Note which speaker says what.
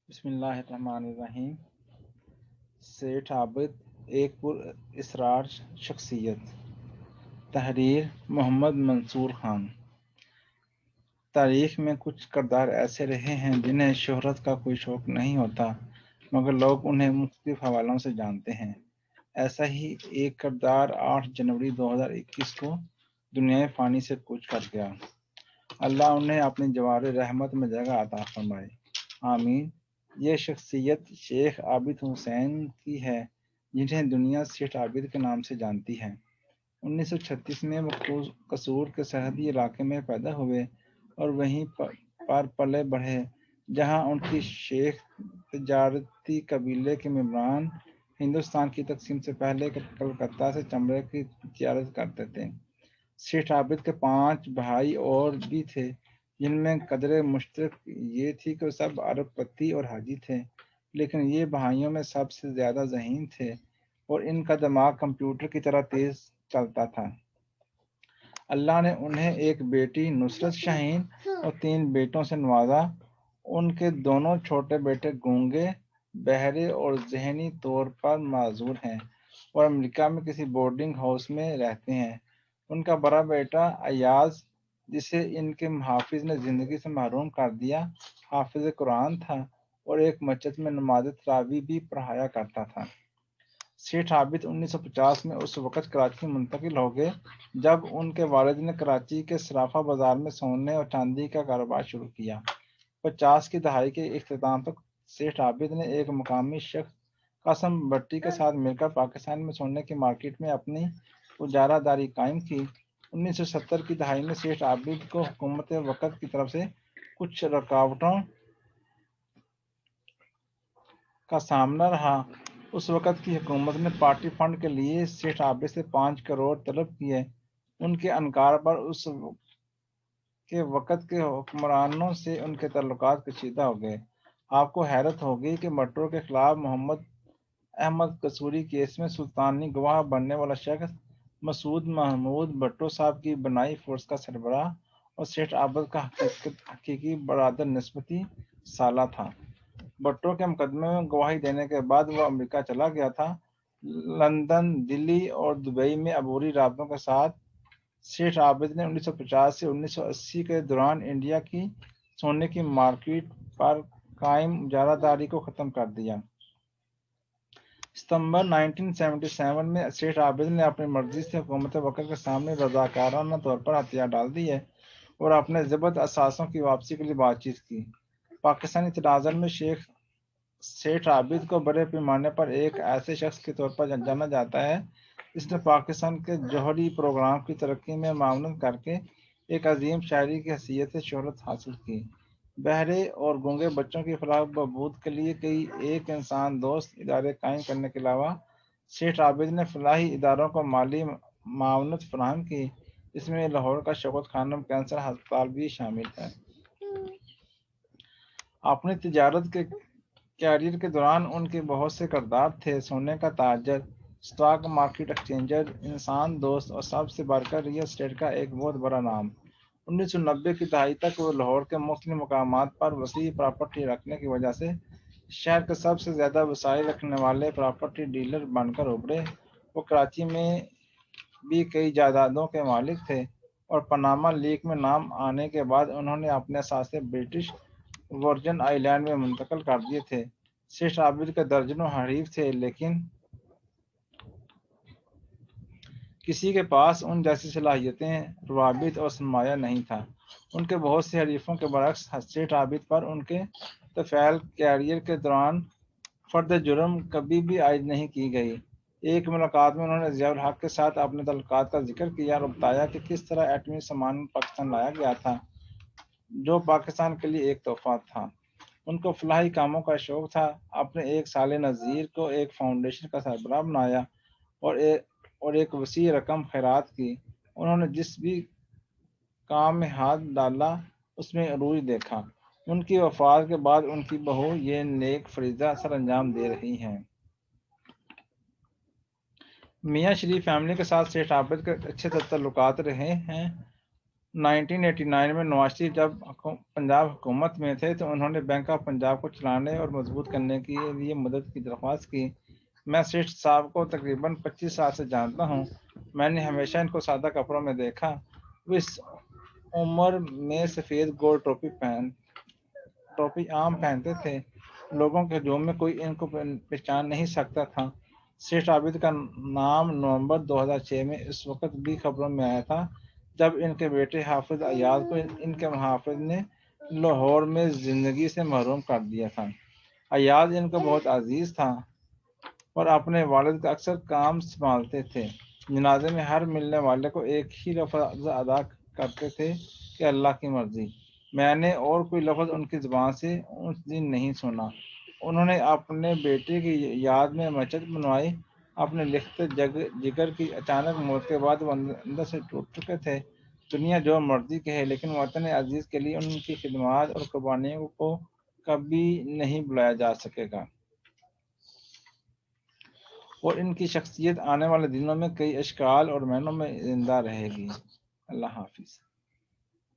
Speaker 1: بسم اللہ الرحمن الرحیم۔ سیٹھ عابد ایک پر اسرار شخصیت۔ تحریر محمد منصور خان۔ تاریخ میں کچھ کردار ایسے رہے ہیں جنہیں شہرت کا کوئی شوق نہیں ہوتا، مگر لوگ انہیں مختلف حوالوں سے جانتے ہیں۔ ایسا ہی ایک کردار 8 جنوری 2021 کو دنیائے فانی سے کوچ کر گیا۔ اللہ انہیں اپنی جوار رحمت میں جگہ عطا فرمائے، آمین۔ یہ شخصیت شیخ عابد حسین کی ہے، جنہیں دنیا سیٹھ عابد کے نام سے جانتی ہے۔ 1936 میں وہ قصور کے سرحدی علاقے میں پیدا ہوئے اور وہیں پر پلے بڑھے، جہاں ان کی شیخ تجارتی قبیلے کے ممبران ہندوستان کی تقسیم سے پہلے کلکتہ سے چمڑے کی تجارت کرتے تھے۔ سیٹھ عابد کے 5 بھائی اور بھی تھے، جن میں قدر مشترک یہ تھی کہ سب عرب پتی اور حاجی تھے، لیکن یہ بھائیوں میں سب سے زیادہ ذہین تھے اور ان کا دماغ کمپیوٹر کی طرح تیز چلتا تھا۔ اللہ نے انہیں ایک بیٹی نصرت شاہین اور 3 بیٹوں سے نوازا۔ ان کے دونوں چھوٹے بیٹے گونگے، بہرے اور ذہنی طور پر معذور ہیں اور امریکہ میں کسی بورڈنگ ہاؤس میں رہتے ہیں۔ ان کا بڑا بیٹا ایاز، جسے ان کے محافظ نے زندگی سے محروم کر دیا، حافظ قرآن تھا اور ایک مسجد میں نماز تراویح بھی پڑھایا کرتا تھا۔ سیٹھ عابد 1950 میں اس وقت کراچی منتقل ہو گئے جب ان کے والد نے کراچی کے صرافہ بازار میں سونے اور چاندی کا کاروبار شروع کیا۔ 50 کی دہائی کے اختتام تک سیٹھ عابد نے ایک مقامی شخص قاسم بٹی کے ساتھ مل کر پاکستان میں سونے کی مارکیٹ میں اپنی اجارہ داری قائم کی۔ 1970 کی دہائی میں سیٹھ عابد کو حکومت وقت کی طرف سے کچھ رکاوٹوں کا سامنا رہا۔ اس وقت کی حکومت نے پارٹی فنڈ کے لیے سیٹھ عابد سے 5 کروڑ طلب کیے۔ ان کے انکار پر اس کے وقت کے حکمرانوں سے ان کے تعلقات کشیدہ ہو گئے۔ آپ کو حیرت ہوگی کہ بھٹو کے خلاف محمد احمد قصوری کیس میں سلطانی گواہ بننے والا شخص مسعود محمود بھٹو صاحب کی بنائی فورس کا سربراہ اور سیٹھ عابد کا حقیقی برادر نسبتی سالہ تھا۔ بھٹو کے مقدمے میں گواہی دینے کے بعد وہ امریکہ چلا گیا تھا۔ لندن، دلی اور دبئی میں عبوری رابطوں کے ساتھ سیٹھ عابد نے 1950 سے 1980 کے دوران انڈیا کی سونے کی مارکیٹ پر قائم اجارہ داری کو ختم کر دیا۔ ستمبر 1977 میں سیٹھ عابد نے اپنی مرضی سے حکومت وقت کے سامنے رضاکارانہ طور پر ہتھیار ڈال دیے اور اپنے ضبط اثاثوں کی واپسی کے لیے بات چیت کی۔ پاکستانی تناظر میں سیٹھ عابد کو بڑے پیمانے پر ایک ایسے شخص کے طور پر جانا جاتا ہے جس نے پاکستان کے جوہری پروگرام کی ترقی میں معاونت کر کے ایک عظیم شاعری کی حیثیت سے شہرت حاصل کی۔ بہرے اور گونگے بچوں کی فلاح و بہبود کے لیے کئی ایک انسان دوست ادارے قائم کرنے کے علاوہ سیٹھ عابد نے فلاحی اداروں کو مالی معاونت فراہم کی، جس میں لاہور کا شوکت خانم کینسر ہسپتال بھی شامل ہے۔ اپنی تجارت کے کیریئر کے دوران ان کے بہت سے کردار تھے: سونے کا تاجر، اسٹاک مارکیٹ ایکسچینجر، انسان دوست اور سب سے بڑھ کر ریئل اسٹیٹ کا ایک بہت بڑا نام۔ 1990 کی دہائی تک وہ لاہور کے مختلف مقامات پر وسیع پراپرٹی رکھنے کی وجہ سے شہر کے سب سے زیادہ وسائل رکھنے والے پراپرٹی ڈیلر بن کر ابھرے۔ وہ کراچی میں بھی کئی جائیدادوں کے مالک تھے اور پاناما لیک میں نام آنے کے بعد انہوں نے اپنے اثاثے برٹش ورجن آئی لینڈ میں منتقل کر دیے تھے۔ سیٹھ عابد کے درجنوں حریف تھے، لیکن کسی کے پاس ان جیسی صلاحیتیں، روابط اور سرمایہ نہیں تھا۔ ان کے بہت سے حریفوں کے برعکس سیٹھ عابد پر ان کے طویل کیریئر کے دوران فرد جرم کبھی بھی عائد نہیں کی گئی۔ ایک ملاقات میں انہوں نے ضیاء الحق کے ساتھ اپنے تعلقات کا ذکر کیا اور بتایا کہ کس طرح ایٹمی سامان پاکستان لایا گیا تھا، جو پاکستان کے لیے ایک تحفہ تھا۔ ان کو فلاحی کاموں کا شوق تھا۔ اپنے ایک سال نظیر کو ایک فاؤنڈیشن کا سربراہ بنایا اور ایک وسیع رقم خیرات کی۔ انہوں نے جس بھی کام میں ہاتھ ڈالا اس میں عروج دیکھا۔ ان کی وفات کے بعد ان کی بہو یہ نیک فریضہ سر انجام دے رہی ہیں۔ میاں شریف فیملی کے ساتھ سیٹھ عابد کے اچھے تعلقات رہے ہیں۔ 1989 میں نواز شریف جب پنجاب حکومت میں تھے تو انہوں نے بینک آف پنجاب کو چلانے اور مضبوط کرنے کے لیے مدد کی درخواست کی۔ میں سیٹھ صاحب کو تقریباً 25 سال سے جانتا ہوں۔ میں نے ہمیشہ ان کو سادہ کپڑوں میں دیکھا۔ وہ اس عمر میں سفید گول ٹوپی عام پہنتے تھے۔ لوگوں کے ہجوم میں کوئی ان کو پہچان نہیں سکتا تھا۔ سیٹھ عابد کا نام نومبر 2006 میں اس وقت بھی خبروں میں آیا تھا جب ان کے بیٹے حافظ ایاز کو ان کے محافظ نے لاہور میں زندگی سے محروم کر دیا تھا۔ ایاز ان کو بہت عزیز تھا اور اپنے والد کا اکثر کام سنبھالتے تھے۔ جنازے میں ہر ملنے والے کو ایک ہی لفظ ادا کرتے تھے کہ اللہ کی مرضی۔ میں نے اور کوئی لفظ ان کی زبان سے اس دن نہیں سنا۔ انہوں نے اپنے بیٹے کی یاد میں مسجد بنوائی۔ اپنے لکھتے جگر کی اچانک موت کے بعد وہ اندر سے ٹوٹ چکے تھے۔ دنیا جو مرضی کہے لیکن وطن عزیز کے لیے ان کی خدمات اور قربانیوں کو کبھی نہیں بھلایا جا سکے گا، اور ان کی شخصیت آنے والے دنوں میں کئی اشکال اور معنوں میں زندہ رہے گی۔ اللہ حافظ۔